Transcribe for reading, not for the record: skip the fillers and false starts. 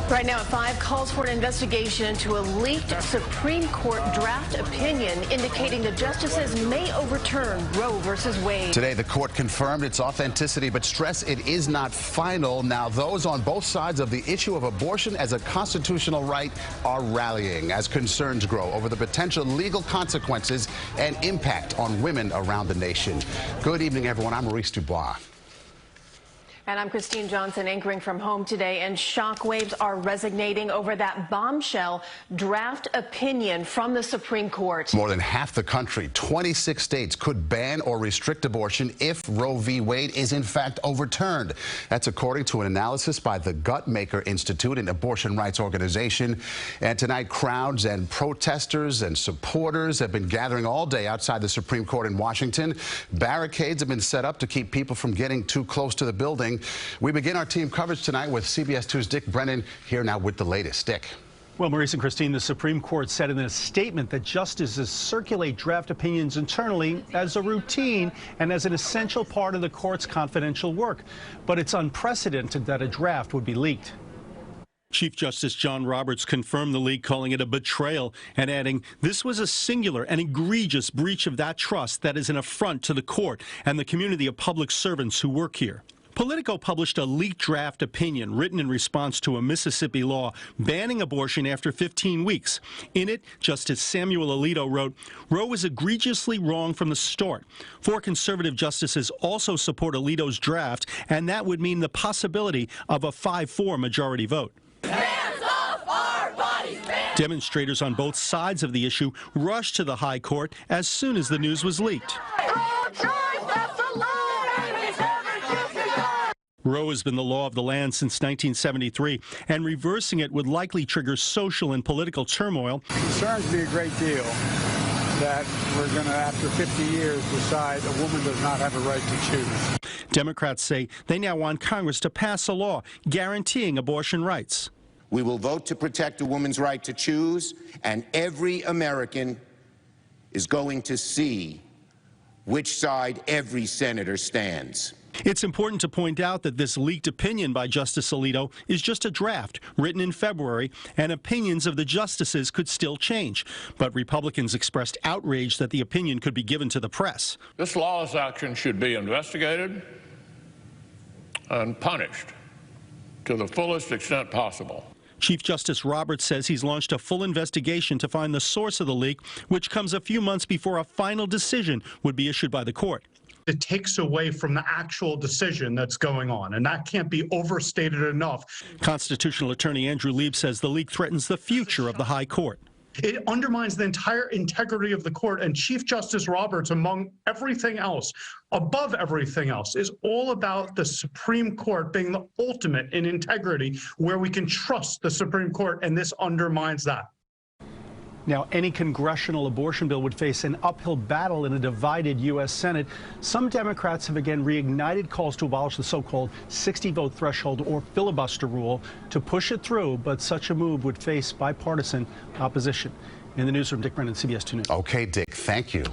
Right now at 5, calls for an investigation into a leaked Supreme Court draft opinion indicating the justices may overturn Roe versus Wade. Today, the court confirmed its authenticity, but stress it is not final. Now, those on both sides of the issue of abortion as a constitutional right are rallying as concerns grow over the potential legal consequences and impact on women around the nation. Good evening, everyone. I'm Maurice Dubois. And I'm Christine Johnson, anchoring from home today, and shockwaves are resonating over that bombshell draft opinion from the Supreme Court. More than half the country, 26 states, could ban or restrict abortion if Roe v. Wade is in fact overturned. That's according to an analysis by the Guttmacher Institute, an abortion rights organization. And tonight, crowds and protesters and supporters have been gathering all day outside the Supreme Court in Washington. Barricades have been set up to keep people from getting too close to the building. We begin our team coverage tonight with CBS 2's Dick Brennan here now with the latest. Dick. Well, Maurice and Christine, the Supreme Court said in a statement that justices circulate draft opinions internally as a routine and as an essential part of the court's confidential work. But it's unprecedented that a draft would be leaked. Chief Justice John Roberts confirmed the leak, calling it a betrayal and adding, "This was a singular and egregious breach of that trust that is an affront to the court and the community of public servants who work here." Politico published a leaked draft opinion written in response to a Mississippi law banning abortion after 15 weeks. In it, Justice Samuel Alito wrote, "Roe was egregiously wrong from the start." 4 conservative justices also support Alito's draft, and that would mean the possibility of a 5-4 majority vote. Hands off our bodies, man! Demonstrators on both sides of the issue rushed to the high court as soon as the news was leaked. Roe has been the law of the land since 1973, and reversing it would likely trigger social and political turmoil. It concerns me a great deal that we're going to, after 50 years, decide a woman does not have a right to choose. Democrats say they now want Congress to pass a law guaranteeing abortion rights. We will vote to protect a woman's right to choose, and every American is going to see which side every senator stands. It's important to point out that this leaked opinion by Justice Alito is just a draft written in February, and opinions of the justices could still change. But Republicans expressed outrage that the opinion could be given to the press. This lawless action should be investigated and punished to the fullest extent possible. Chief Justice Roberts says he's launched a full investigation to find the source of the leak, which comes a few months before a final decision would be issued by the court. It takes away from the actual decision that's going on, and that can't be overstated enough. Constitutional attorney Andrew Lieb says the leak threatens the future of the high court. It undermines the entire integrity of the court, and Chief Justice Roberts, among everything else, above everything else, is all about the Supreme Court being the ultimate in integrity, where we can trust the Supreme Court, and this undermines that. Now, any congressional abortion bill would face an uphill battle in a divided U.S. Senate. Some Democrats have again reignited calls to abolish the so-called 60-vote threshold or filibuster rule to push it through, but such a move would face bipartisan opposition. In the newsroom, Dick Brennan, CBS 2 News. Okay, Dick, thank you.